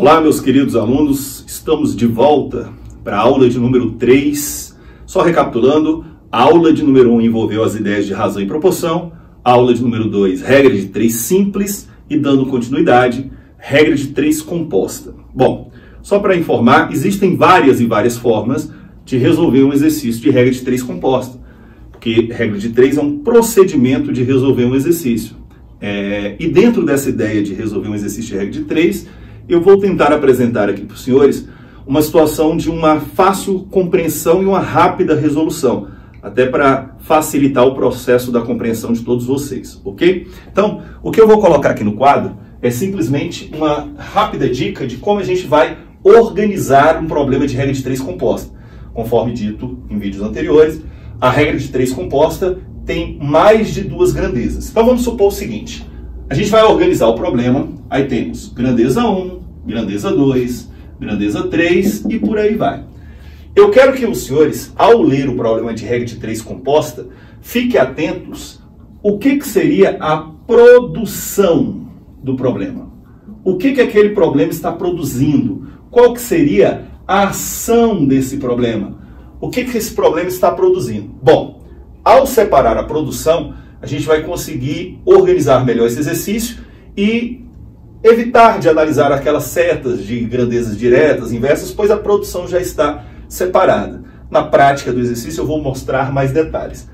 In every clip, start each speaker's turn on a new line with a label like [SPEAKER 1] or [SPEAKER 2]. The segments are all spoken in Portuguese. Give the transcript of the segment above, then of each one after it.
[SPEAKER 1] Olá, meus queridos alunos, estamos de volta para a aula de número 3. Só recapitulando, a aula de número 1 envolveu as ideias de razão e proporção, a aula de número 2, regra de 3 simples, e dando continuidade, regra de 3 composta. Bom, só para informar, existem várias formas de resolver um exercício de regra de 3 composta, porque regra de 3 é um procedimento de resolver um exercício. E dentro dessa ideia de resolver um exercício de regra de 3, eu vou tentar apresentar aqui para os senhores uma situação de uma fácil compreensão e uma rápida resolução, até para facilitar o processo da compreensão de todos vocês, ok? Então, o que eu vou colocar aqui no quadro é simplesmente uma rápida dica de como a gente vai organizar um problema de regra de 3 composta. Conforme dito em vídeos anteriores, a regra de 3 composta tem mais de 2 grandezas. Então vamos supor o seguinte: a gente vai organizar o problema, aí temos grandeza 1, grandeza 2, grandeza 3 e por aí vai. Eu quero que os senhores, ao ler o problema de regra de 3 composta, fiquem atentos o que seria a produção do problema. O que aquele problema está produzindo? Qual que seria a ação desse problema? O que esse problema está produzindo? Bom, ao separar a produção, a gente vai conseguir organizar melhor esse exercício e evitar de analisar aquelas setas de grandezas diretas, inversas, pois a produção já está separada. Na prática do exercício eu vou mostrar mais detalhes.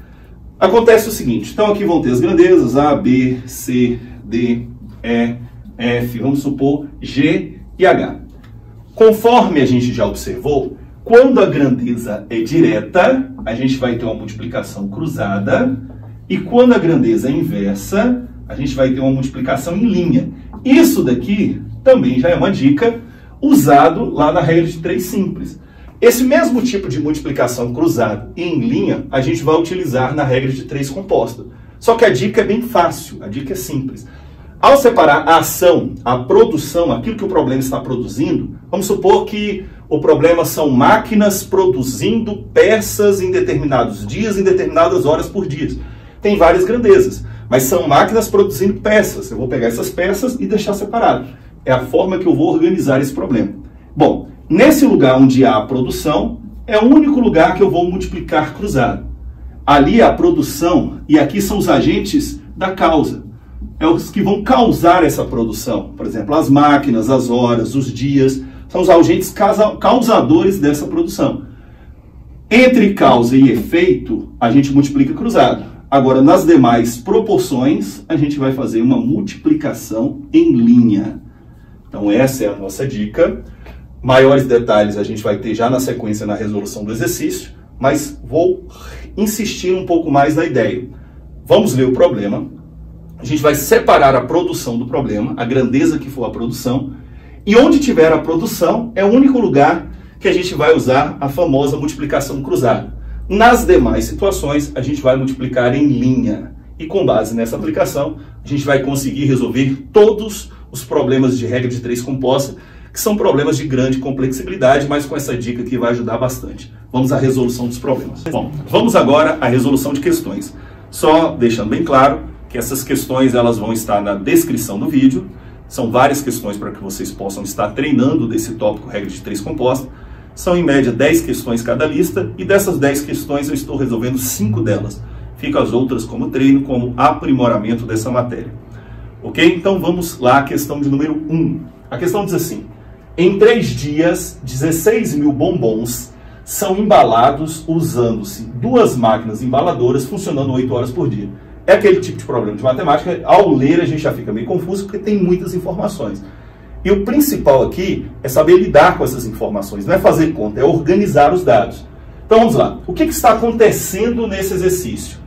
[SPEAKER 1] Acontece o seguinte, então aqui vão ter as grandezas A, B, C, D, E, F, vamos supor G e H. Conforme a gente já observou, quando a grandeza é direta, a gente vai ter uma multiplicação cruzada, e quando a grandeza é inversa, a gente vai ter uma multiplicação em linha. Isso daqui também já é uma dica usado lá na regra de 3 simples. Esse mesmo tipo de multiplicação cruzada e em linha, a gente vai utilizar na regra de 3 composta. Só que a dica é bem fácil, a dica é simples. Ao separar a ação, a produção, aquilo que o problema está produzindo, vamos supor que o problema são máquinas produzindo peças em determinados dias, em determinadas horas por dia. Tem várias grandezas, mas são máquinas produzindo peças. Eu vou pegar essas peças e deixar separado. É a forma que eu vou organizar esse problema. Bom, nesse lugar onde há a produção, é o único lugar que eu vou multiplicar cruzado. Ali a produção, e aqui são os agentes da causa. É os que vão causar essa produção. Por exemplo, as máquinas, as horas, os dias, são os agentes causadores dessa produção. Entre causa e efeito, a gente multiplica cruzado. Agora, nas demais proporções, a gente vai fazer uma multiplicação em linha. Então, essa é a nossa dica. Maiores detalhes a gente vai ter já na sequência na resolução do exercício, mas vou insistir um pouco mais na ideia. Vamos ler o problema. A gente vai separar a produção do problema, a grandeza que for a produção, e onde tiver a produção é o único lugar que a gente vai usar a famosa multiplicação cruzada. Nas demais situações, a gente vai multiplicar em linha. E com base nessa aplicação, a gente vai conseguir resolver todos os problemas de regra de 3 composta, que são problemas de grande complexibilidade, mas com essa dica que vai ajudar bastante. Vamos à resolução dos problemas. Bom, vamos agora à resolução de questões. Só deixando bem claro que essas questões elas vão estar na descrição do vídeo. São várias questões para que vocês possam estar treinando desse tópico regra de 3 composta. São em média 10 questões cada lista, e dessas 10 questões eu estou resolvendo 5 delas. Ficam as outras como treino, como aprimoramento dessa matéria. Ok? Então vamos lá à questão de número 1. A questão diz assim: em 3 dias, 16 mil bombons são embalados usando-se 2 máquinas embaladoras funcionando 8 horas por dia. É aquele tipo de problema de matemática, ao ler a gente já fica meio confuso porque tem muitas informações. E o principal aqui é saber lidar com essas informações, não é fazer conta, é organizar os dados. Então vamos lá, o que está acontecendo nesse exercício?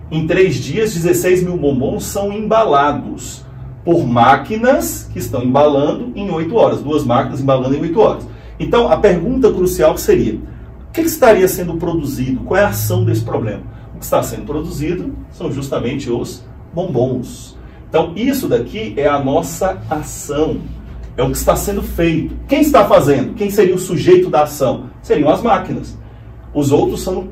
[SPEAKER 1] Em 3 dias, 16 mil bombons são embalados por máquinas que estão embalando em 8 horas, 2 máquinas embalando em 8 horas. Então a pergunta crucial seria: o que estaria sendo produzido? Qual é a ação desse problema? O que está sendo produzido são justamente os bombons. Então isso daqui é a nossa ação. É o que está sendo feito. Quem está fazendo? Quem seria o sujeito da ação? Seriam as máquinas. Os outros são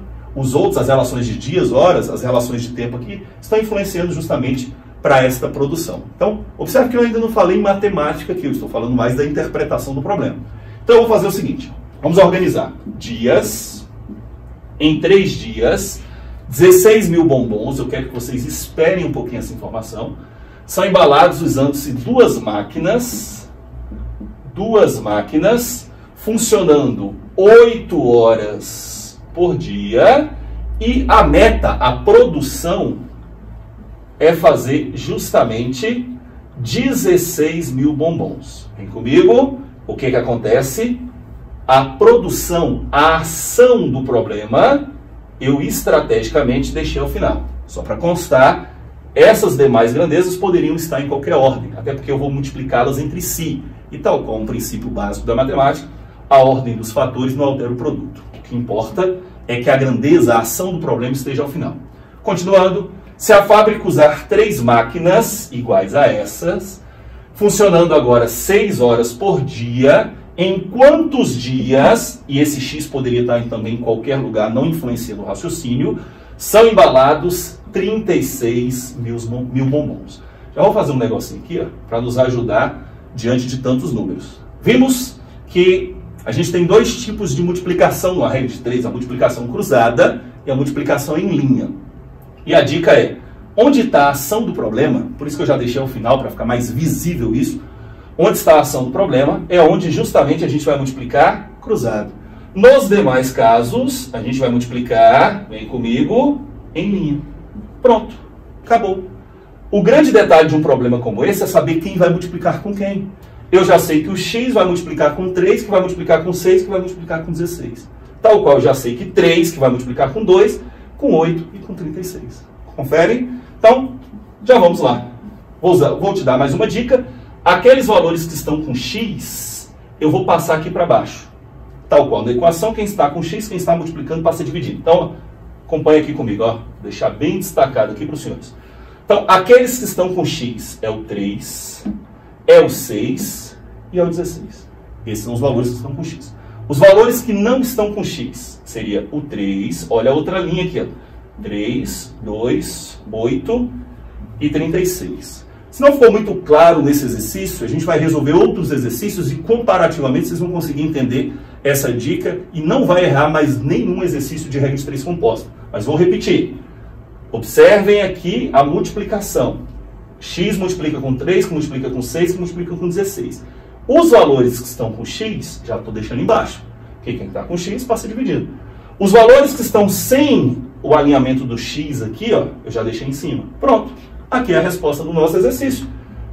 [SPEAKER 1] as relações de dias, horas, as relações de tempo aqui, estão influenciando justamente para esta produção. Então, observe que eu ainda não falei em matemática aqui, eu estou falando mais da interpretação do problema. Então, eu vou fazer o seguinte, vamos organizar dias, em 3 dias, 16 mil bombons, eu quero que vocês esperem um pouquinho essa informação, são embalados usando-se duas máquinas, funcionando 8 horas por dia, e a meta, a produção, é fazer justamente 16 mil bombons. Vem comigo, o que acontece? A produção, a ação do problema, eu estrategicamente deixei ao final. Só para constar, essas demais grandezas poderiam estar em qualquer ordem, até porque eu vou multiplicá-las entre si. E tal qual um princípio básico da matemática, a ordem dos fatores não altera o produto. O que importa é que a grandeza, a ação do problema esteja ao final. Continuando, se a fábrica usar 3 máquinas iguais a essas, funcionando agora 6 horas por dia, em quantos dias, e esse X poderia estar também em qualquer lugar, não influencia no raciocínio, são embalados 36 mil bombons. Já vou fazer um negocinho aqui, para nos ajudar diante de tantos números. Vimos que a gente tem 2 tipos de multiplicação no regra de 3, a multiplicação cruzada e a multiplicação em linha. E a dica é, onde está a ação do problema, por isso que eu já deixei ao final para ficar mais visível isso, onde está a ação do problema é onde justamente a gente vai multiplicar cruzado. Nos demais casos, a gente vai multiplicar, vem comigo, em linha. Pronto, acabou. O grande detalhe de um problema como esse é saber quem vai multiplicar com quem. Eu já sei que o x vai multiplicar com 3, que vai multiplicar com 6, que vai multiplicar com 16. Tal qual eu já sei que 3, que vai multiplicar com 2, com 8 e com 36. Confere? Então, já vamos lá. Vou te dar mais uma dica. Aqueles valores que estão com x, eu vou passar aqui para baixo. Tal qual na equação, quem está com x, quem está multiplicando, passa a dividir. Então, acompanha aqui comigo. Ó. Vou deixar bem destacado aqui para os senhores. Então, aqueles que estão com x é o 3, é o 6 e é o 16. Esses são os valores que estão com x. Os valores que não estão com x seria o 3, olha a outra linha aqui, ó. 3, 2, 8 e 36. Se não for muito claro nesse exercício, a gente vai resolver outros exercícios e comparativamente vocês vão conseguir entender essa dica e não vai errar mais nenhum exercício de regra de 3 composta. Mas vou repetir. Observem aqui a multiplicação. X multiplica com 3, que multiplica com 6, que multiplica com 16. Os valores que estão com x, já estou deixando embaixo. Quem está com x passa dividido. Os valores que estão sem o alinhamento do x aqui, ó, eu já deixei em cima. Pronto. Aqui é a resposta do nosso exercício.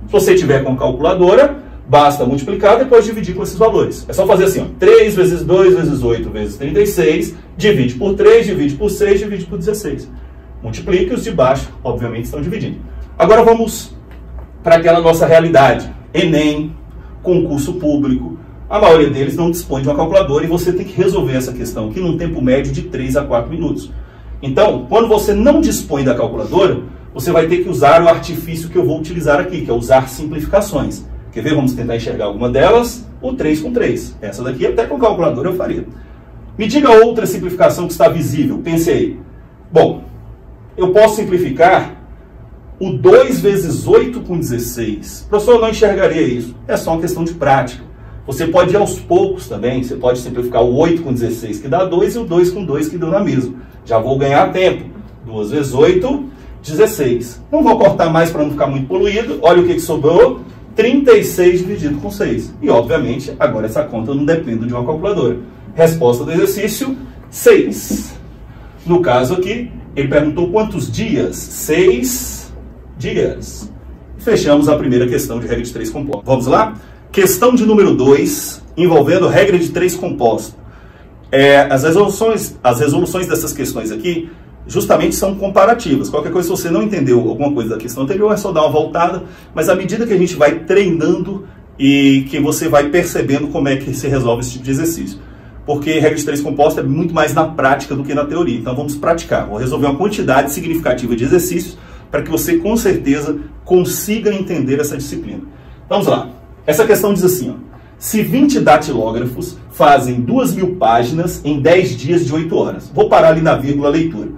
[SPEAKER 1] Se você tiver com calculadora, basta multiplicar e depois dividir com esses valores. É só fazer assim, ó, 3 vezes 2 vezes 8 vezes 36, divide por 3, divide por 6, divide por 16. Multiplique, os de baixo, obviamente, estão dividindo. Agora vamos para aquela nossa realidade. Enem, concurso público, a maioria deles não dispõe de uma calculadora e você tem que resolver essa questão aqui num tempo médio de 3 a 4 minutos. Então, quando você não dispõe da calculadora, você vai ter que usar o artifício que eu vou utilizar aqui, que é usar simplificações. Quer ver? Vamos tentar enxergar alguma delas. O 3 com 3. Essa daqui até com calculadora eu faria. Me diga outra simplificação que está visível. Pense aí. Bom, eu posso simplificar o 2 vezes 8 com 16. Professor, eu não enxergaria isso. É só uma questão de prática. Você pode ir aos poucos também. Você pode simplificar o 8 com 16, que dá 2, e o 2 com 2, que deu na mesma. Já vou ganhar tempo. 2 vezes 8, 16. Não vou cortar mais para não ficar muito poluído. Olha o que sobrou. 36 dividido com 6. E, obviamente, agora essa conta não depende de uma calculadora. Resposta do exercício, 6. No caso aqui, ele perguntou quantos dias? 6 dias. Fechamos a primeira questão de regra de 3 composta. Vamos lá? Questão de número 2, envolvendo regra de 3 composta. As resoluções dessas questões aqui justamente são comparativas. Qualquer coisa, se você não entendeu alguma coisa da questão anterior, é só dar uma voltada, mas à medida que a gente vai treinando e que você vai percebendo como é que se resolve esse tipo de exercício. Porque regra de 3 composta é muito mais na prática do que na teoria. Então vamos praticar. Vou resolver uma quantidade significativa de exercícios para que você, com certeza, consiga entender essa disciplina. Vamos lá. Essa questão diz assim, ó, se 20 datilógrafos fazem 2.000 páginas em 10 dias de 8 horas. Vou parar ali na vírgula leitura.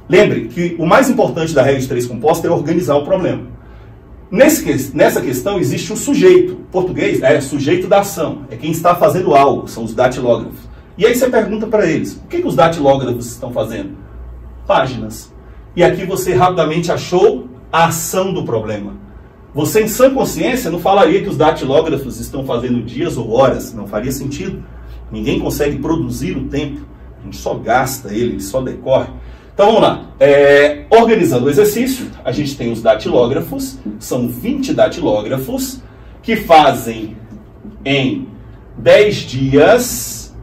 [SPEAKER 1] Lembre que o mais importante da regra de 3 composta é organizar o problema. Nessa questão existe um sujeito. Português é sujeito da ação, é quem está fazendo algo, são os datilógrafos. E aí você pergunta para eles, o que os datilógrafos estão fazendo? Páginas. E aqui você rapidamente achou a ação do problema. Você, em sã consciência, não falaria que os datilógrafos estão fazendo dias ou horas, não faria sentido. Ninguém consegue produzir o tempo, a gente só gasta ele só decorre. Então vamos lá, organizando o exercício, a gente tem os datilógrafos, são 20 datilógrafos, que fazem em 10 dias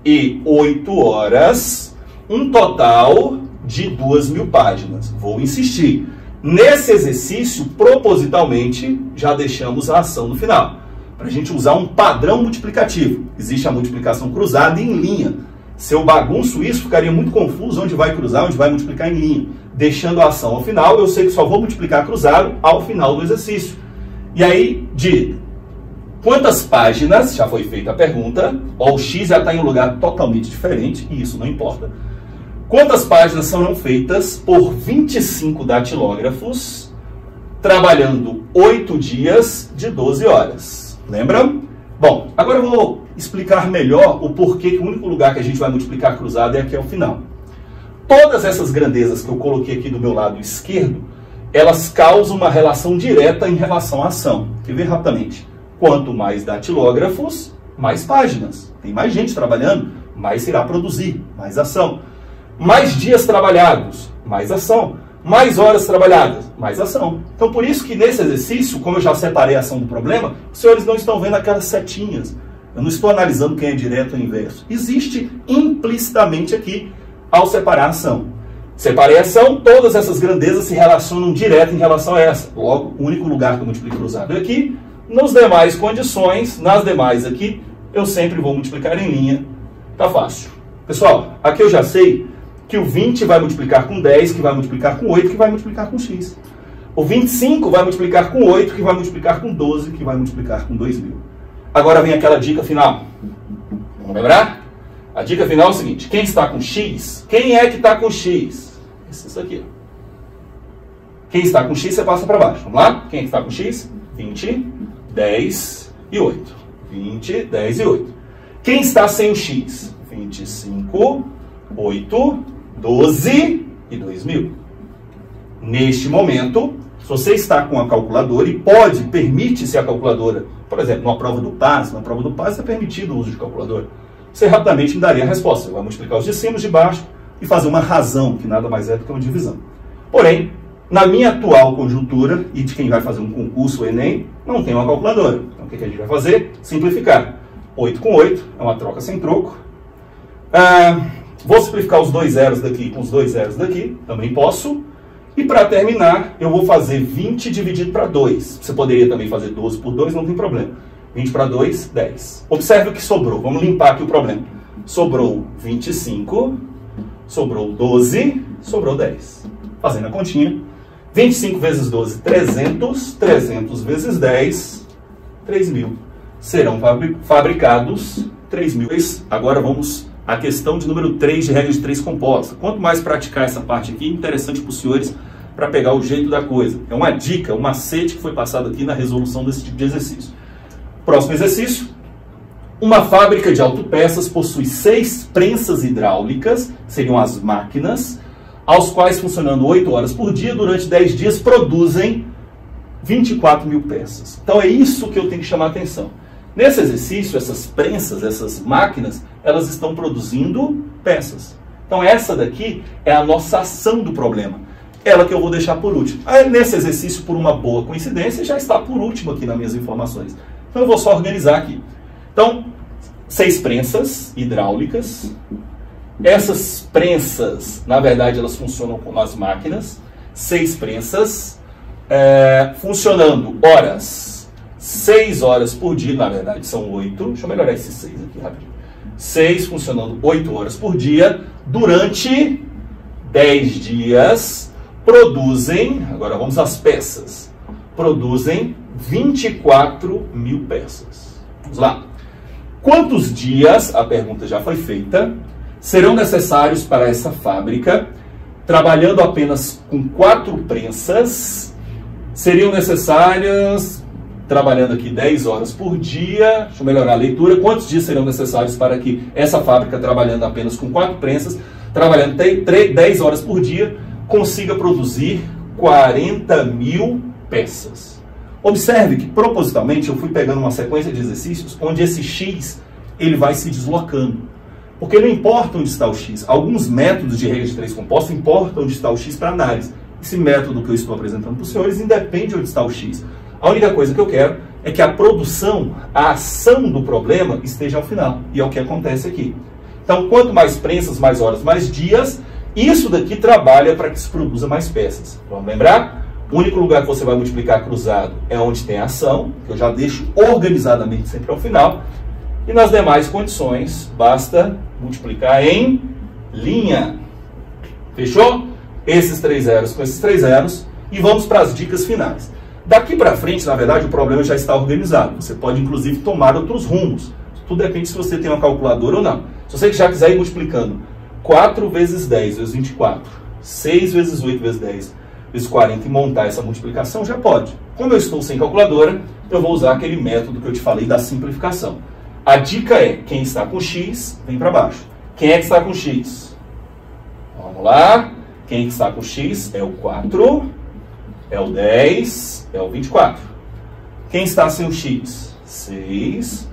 [SPEAKER 1] e 8 horas, um total de 2.000 páginas. Vou insistir. Nesse exercício, propositalmente, já deixamos a ação no final, para a gente usar um padrão multiplicativo. Existe a multiplicação cruzada e em linha. Se eu bagunço isso, ficaria muito confuso onde vai cruzar, onde vai multiplicar em linha. Deixando a ação ao final, eu sei que só vou multiplicar cruzado ao final do exercício. E aí, de quantas páginas, já foi feita a pergunta, ó, o X já está em um lugar totalmente diferente, e isso não importa. Quantas páginas serão feitas por 25 datilógrafos, trabalhando 8 dias de 12 horas? Lembram? Bom, agora eu vou explicar melhor o porquê que o único lugar que a gente vai multiplicar cruzado é aqui ao final. Todas essas grandezas que eu coloquei aqui do meu lado esquerdo, elas causam uma relação direta em relação à ação. Quer ver rapidamente? Quanto mais datilógrafos, mais páginas. Tem mais gente trabalhando, mais irá produzir, mais ação. Mais dias trabalhados, mais ação. Mais horas trabalhadas, mais ação. Então, por isso que nesse exercício, como eu já separei a ação do problema, os senhores não estão vendo aquelas setinhas. Eu não estou analisando quem é direto ou inverso. Existe implicitamente aqui, ao separar a ação. Separei a ação, todas essas grandezas se relacionam direto em relação a essa. Logo, o único lugar que eu multiplico cruzado é aqui. Nas demais condições, nas demais aqui, eu sempre vou multiplicar em linha. Tá fácil. Pessoal, aqui eu já sei que o 20 vai multiplicar com 10, que vai multiplicar com 8, que vai multiplicar com x. O 25 vai multiplicar com 8, que vai multiplicar com 12, que vai multiplicar com 2.000. Agora vem aquela dica final. Vamos lembrar? A dica final é o seguinte, quem está com x, quem é que está com x? Isso aqui. Quem está com x, você passa para baixo. Vamos lá? Quem é que está com x? 20, 10 e 8. 20, 10 e 8. Quem está sem o x? 25, 8, 12 e 2.000. Neste momento, se você está com a calculadora e permite-se a calculadora, por exemplo, numa prova do PAS, é permitido o uso de calculadora, você rapidamente me daria a resposta. Você vai multiplicar os de cima e os de baixo e fazer uma razão, que nada mais é do que uma divisão. Porém, na minha atual conjuntura, e de quem vai fazer um concurso, o Enem, não tem uma calculadora. Então, o que a gente vai fazer? Simplificar. 8 com 8 é uma troca sem troco. Vou simplificar os dois zeros daqui com os dois zeros daqui, também posso. E para terminar, eu vou fazer 20 dividido para 2. Você poderia também fazer 12 por 2, não tem problema. 20 para 2, 10. Observe o que sobrou. Vamos limpar aqui o problema. Sobrou 25, sobrou 12, sobrou 10. Fazendo a continha. 25 vezes 12, 300. 300 vezes 10, 3.000. Serão fabricados 3.000. Agora vamos à questão de número 3 de regra de 3 composta. Quanto mais praticar essa parte aqui, interessante para os senhores para pegar o jeito da coisa. É uma dica, um macete que foi passado aqui na resolução desse tipo de exercício. Próximo exercício. Uma fábrica de autopeças possui 6 prensas hidráulicas, seriam as máquinas, aos quais, funcionando 8 horas por dia, durante 10 dias, produzem 24.000 peças. Então é isso que eu tenho que chamar a atenção. Nesse exercício, essas prensas, essas máquinas, elas estão produzindo peças. Então essa daqui é a nossa ação do problema. Ela que eu vou deixar por último. Aí, nesse exercício, por uma boa coincidência, já está por último aqui nas minhas informações. Então eu vou só organizar aqui. Então, 6 prensas hidráulicas. Essas prensas, na verdade, elas funcionam como as máquinas. 6 prensas funcionando horas. 6 horas por dia, na verdade são 8. Deixa eu melhorar esses 6 aqui rapidinho. 6 funcionando 8 horas por dia. Durante 10 dias, produzem, agora vamos às peças, produzem 24.000 peças. Vamos lá. Quantos dias, a pergunta já foi feita, serão necessários para essa fábrica, trabalhando apenas com 4 prensas seriam necessárias, trabalhando aqui 10 horas por dia, deixa eu melhorar a leitura, quantos dias seriam necessários para que essa fábrica, trabalhando apenas com 4 prensas, trabalhando 10 horas por dia, consiga produzir 40 mil peças. Observe que, propositalmente, eu fui pegando uma sequência de exercícios onde esse X ele vai se deslocando. Porque não importa onde está o X. Alguns métodos de regra de 3 composta importam onde está o X para análise. Esse método que eu estou apresentando para os senhores independe de onde está o X. A única coisa que eu quero é que a produção, a ação do problema esteja ao final. E é o que acontece aqui. Então, quanto mais prensas, mais horas, mais dias, isso daqui trabalha para que se produza mais peças. Vamos lembrar? O único lugar que você vai multiplicar cruzado é onde tem a ação, que eu já deixo organizadamente sempre ao final. E nas demais condições, basta multiplicar em linha. Fechou? Esses 3 zeros com esses 3 zeros. E vamos para as dicas finais. Daqui para frente, na verdade, o problema já está organizado. Você pode, inclusive, tomar outros rumos. Tudo depende se você tem uma calculadora ou não. Se você já quiser ir multiplicando 4 vezes 10 vezes 24, 6 vezes 8 vezes 10 vezes 40 e montar essa multiplicação, já pode. Como eu estou sem calculadora, eu vou usar aquele método que eu te falei da simplificação. A dica é, quem está com X, vem para baixo. Quem é que está com X? Vamos lá. Quem está com X é o 4, é o 10, é o 24. Quem está sem o X? 6,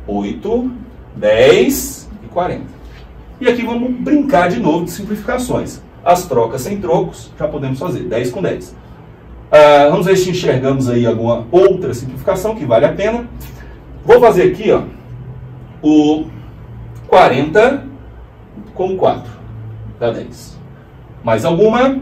[SPEAKER 1] 8, 10 e 40. E aqui vamos brincar de novo de simplificações. As trocas sem trocos, já podemos fazer, 10 com 10. Vamos ver se enxergamos aí alguma outra simplificação que vale a pena. Vou fazer aqui, ó, o 40 com 4, dá 10. Mais alguma?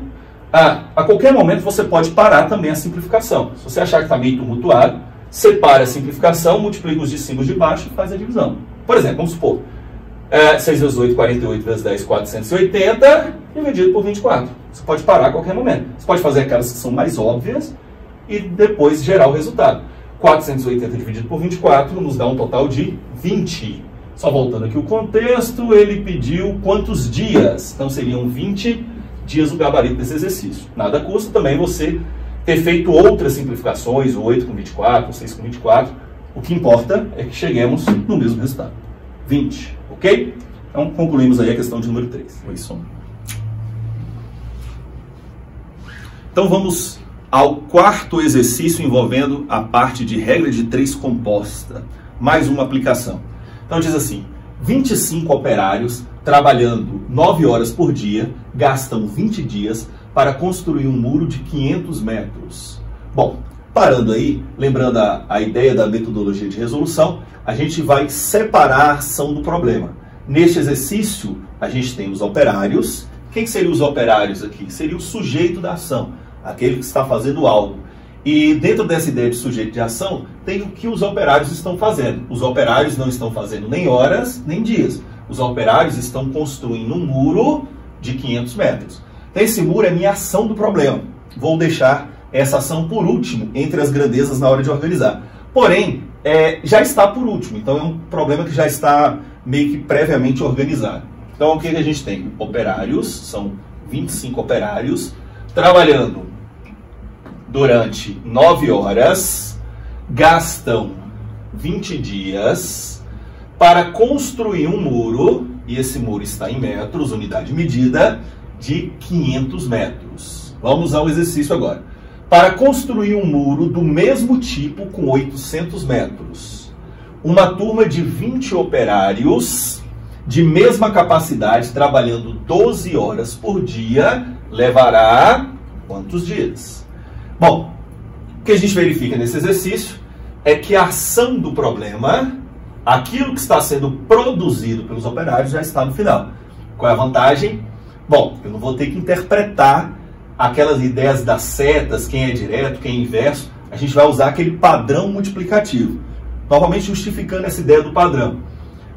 [SPEAKER 1] A qualquer momento você pode parar também a simplificação. Se você achar que está meio tumultuado, separa a simplificação, multiplica os de cima e os de baixo e faz a divisão. Por exemplo, vamos supor, 6 vezes 8, 48 vezes 10, 480, dividido por 24. Você pode parar a qualquer momento. Você pode fazer aquelas que são mais óbvias e depois gerar o resultado. 480 dividido por 24 nos dá um total de 20. Só voltando aqui o contexto, ele pediu quantos dias? Então seriam 20 dias o gabarito desse exercício. Nada custa também você ter feito outras simplificações, 8 com 24, 6 com 24. O que importa é que cheguemos no mesmo resultado. 20, ok? Então concluímos aí a questão de número 3. Oi, som. Então vamos ao quarto exercício envolvendo a parte de regra de 3 composta. Mais uma aplicação. Então diz assim, 25 operários trabalhando 9 horas por dia gastam 20 dias para construir um muro de 500 metros. Bom, parando aí, lembrando a ideia da metodologia de resolução, a gente vai separar a ação do problema. Neste exercício, a gente tem os operários. Quem seriam os operários aqui? Seria o sujeito da ação, aquele que está fazendo algo. E dentro dessa ideia de sujeito de ação, tem o que os operários estão fazendo. Os operários não estão fazendo nem horas, nem dias. Os operários estão construindo um muro de 500 metros. Então, esse muro é minha ação do problema. Vou deixar essa ação por último, entre as grandezas na hora de organizar. Porém, já está por último. Então, é um problema que já está meio que previamente organizado. Então, o que a gente tem? Operários, são 25 operários, trabalhando durante 9 horas, gastam 20 dias para construir um muro, e esse muro está em metros, unidade medida, de 500 metros. Vamos ao exercício agora. Para construir um muro do mesmo tipo com 800 metros, uma turma de 20 operários de mesma capacidade, trabalhando 12 horas por dia, levará quantos dias? Bom, o que a gente verifica nesse exercício é que a ação do problema, aquilo que está sendo produzido pelos operários, já está no final. Qual é a vantagem? Bom, eu não vou ter que interpretar aquelas ideias das setas, quem é direto, quem é inverso. A gente vai usar aquele padrão multiplicativo, novamente justificando essa ideia do padrão.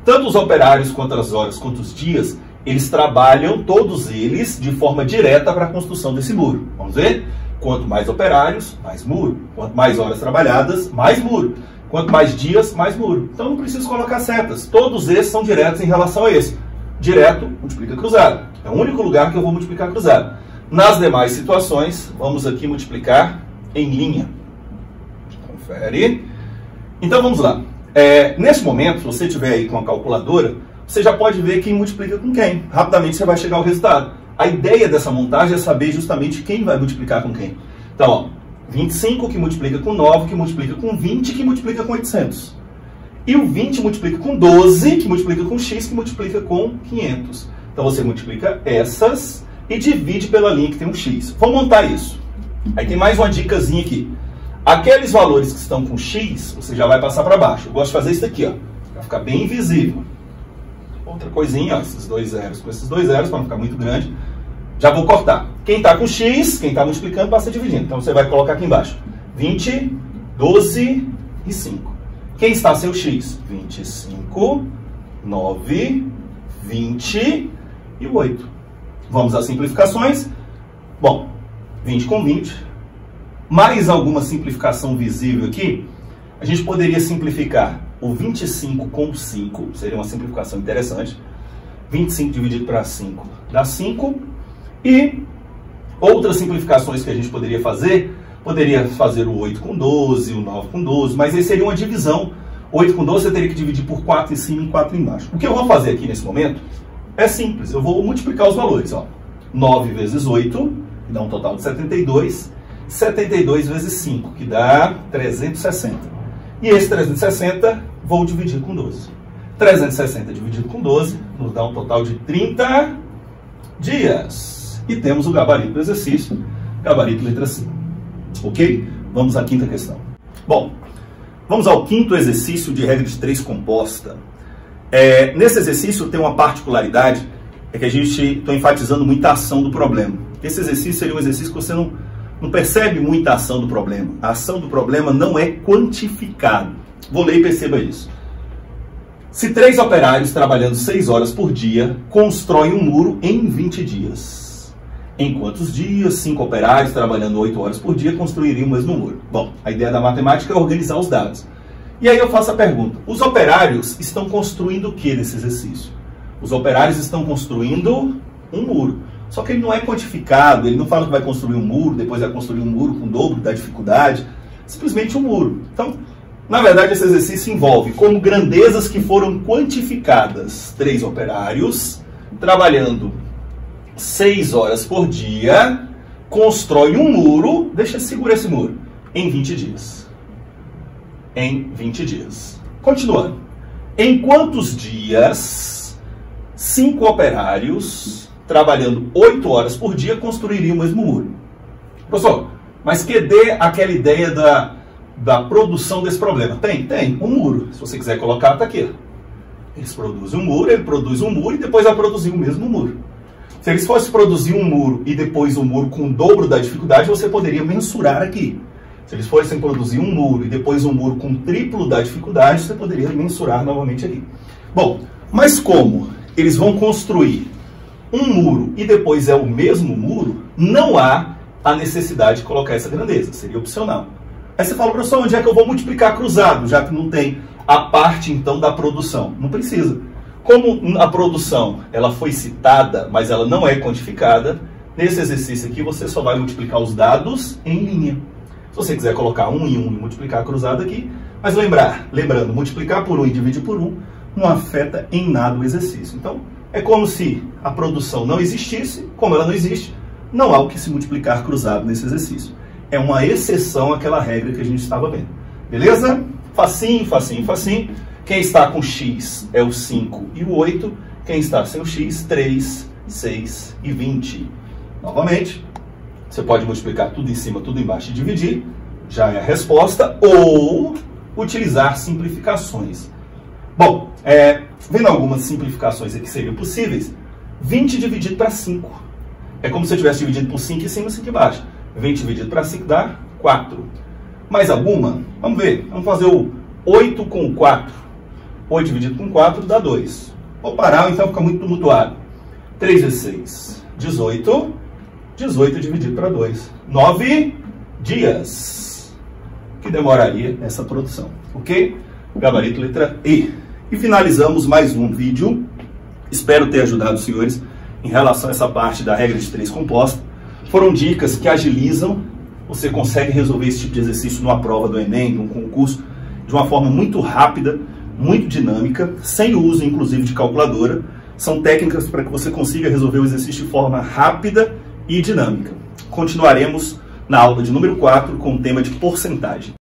[SPEAKER 1] Tanto os operários, quanto as horas, quanto os dias, eles trabalham, todos eles, de forma direta para a construção desse muro. Vamos ver? Quanto mais operários, mais muro. Quanto mais horas trabalhadas, mais muro. Quanto mais dias, mais muro. Então não preciso colocar setas. Todos esses são diretos em relação a esse. Direto multiplica cruzado. É o único lugar que eu vou multiplicar cruzado. Nas demais situações, vamos aqui multiplicar em linha. Confere. Então vamos lá. Nesse momento, se você estiver aí com a calculadora, você já pode ver quem multiplica com quem. Rapidamente você vai chegar ao resultado. A ideia dessa montagem é saber justamente quem vai multiplicar com quem. Então, ó, 25 que multiplica com 9, que multiplica com 20, que multiplica com 800. E o 20 multiplica com 12, que multiplica com x, que multiplica com 500. Então você multiplica essas e divide pela linha que tem um x. Vamos montar isso. Aí tem mais uma dicasinha aqui. Aqueles valores que estão com x, você já vai passar para baixo. Eu gosto de fazer isso aqui, ó, para ficar bem invisível. Outra coisinha, ó, esses dois zeros com esses dois zeros, para não ficar muito grande. Já vou cortar. Quem está com x, quem está multiplicando, passa dividindo. Então você vai colocar aqui embaixo. 20, 12 e 5. Quem está sem o x? 25, 9, 20 e 8. Vamos às simplificações. Bom, 20 com 20. Mais alguma simplificação visível aqui. A gente poderia simplificar o 25 com 5. Seria uma simplificação interessante. 25 dividido para 5 dá 5. E outras simplificações que a gente poderia fazer o 8 com 12, o 9 com 12, mas aí seria uma divisão. 8 com 12 você teria que dividir por 4 em cima e 4 embaixo. O que eu vou fazer aqui nesse momento é simples, eu vou multiplicar os valores. Ó. 9 vezes 8, que dá um total de 72, 72 vezes 5, que dá 360. E esse 360 vou dividir com 12. 360 dividido com 12 nos dá um total de 30 dias. E temos o gabarito do exercício, gabarito letra C. Ok? Vamos à quinta questão. Bom, vamos ao quinto exercício de regra de 3 composta. Nesse exercício tem uma particularidade, é que a gente está enfatizando muita ação do problema. Esse exercício seria um exercício que você não percebe muita ação do problema. A ação do problema não é quantificada. Vou ler e perceba isso. Se 3 operários trabalhando 6 horas por dia constroem um muro em 20 dias. Em quantos dias 5 operários trabalhando 8 horas por dia construiriam o mesmo muro? Bom, a ideia da matemática é organizar os dados. E aí eu faço a pergunta, os operários estão construindo o que nesse exercício? Os operários estão construindo um muro. Só que ele não é quantificado, ele não fala que vai construir um muro, depois vai construir um muro com o dobro da dificuldade. Simplesmente um muro. Então, na verdade, esse exercício envolve como grandezas que foram quantificadas. 3 operários trabalhando 6 horas por dia, constrói um muro, segura esse muro, em 20 dias. Em 20 dias. Continuando. Em quantos dias 5 operários, trabalhando 8 horas por dia, construiriam o mesmo muro? Professor, mas cadê aquela ideia da produção desse problema? Tem um muro. Se você quiser colocar, está aqui. Eles produzem um muro, ele produz um muro e depois vai produzir o mesmo muro. Se eles fossem produzir um muro e depois um muro com o dobro da dificuldade, você poderia mensurar aqui. Se eles fossem produzir um muro e depois um muro com o triplo da dificuldade, você poderia mensurar novamente aqui. Bom, mas como eles vão construir um muro e depois é o mesmo muro, não há a necessidade de colocar essa grandeza, seria opcional. Aí você fala, professor, onde é que eu vou multiplicar cruzado, já que não tem a parte então da produção? Não precisa. Como a produção ela foi citada, mas ela não é quantificada, nesse exercício aqui você só vai multiplicar os dados em linha. Se você quiser colocar 1 em 1 e multiplicar cruzado aqui, mas lembrando, multiplicar por 1 e dividir por 1 não afeta em nada o exercício. Então, é como se a produção não existisse, como ela não existe, não há o que se multiplicar cruzado nesse exercício. É uma exceção àquela regra que a gente estava vendo. Beleza? Facinho, facinho, facinho. Quem está com x é o 5 e o 8. Quem está sem o x, 3, 6 e 20. Novamente, você pode multiplicar tudo em cima, tudo embaixo e dividir. Já é a resposta. Ou utilizar simplificações. Bom, vendo algumas simplificações aqui que seriam possíveis, 20 dividido para 5. É como se eu tivesse dividido por 5 em cima e 5 embaixo. 20 dividido para 5 dá 4. Mais alguma? Vamos ver. Vamos fazer o 8 com 4. 8 dividido com 4 dá 2. Vou parar, então fica muito tumultuado. 3 vezes 6, 18. 18 dividido para 2. 9 dias que demoraria essa produção. Ok? Gabarito letra E. E finalizamos mais um vídeo. Espero ter ajudado os senhores em relação a essa parte da regra de 3 composta. Foram dicas que agilizam você consegue resolver esse tipo de exercício numa prova do Enem, num concurso, de uma forma muito rápida, muito dinâmica, sem o uso, inclusive, de calculadora. São técnicas para que você consiga resolver o exercício de forma rápida e dinâmica. Continuaremos na aula de número 4 com o tema de porcentagem.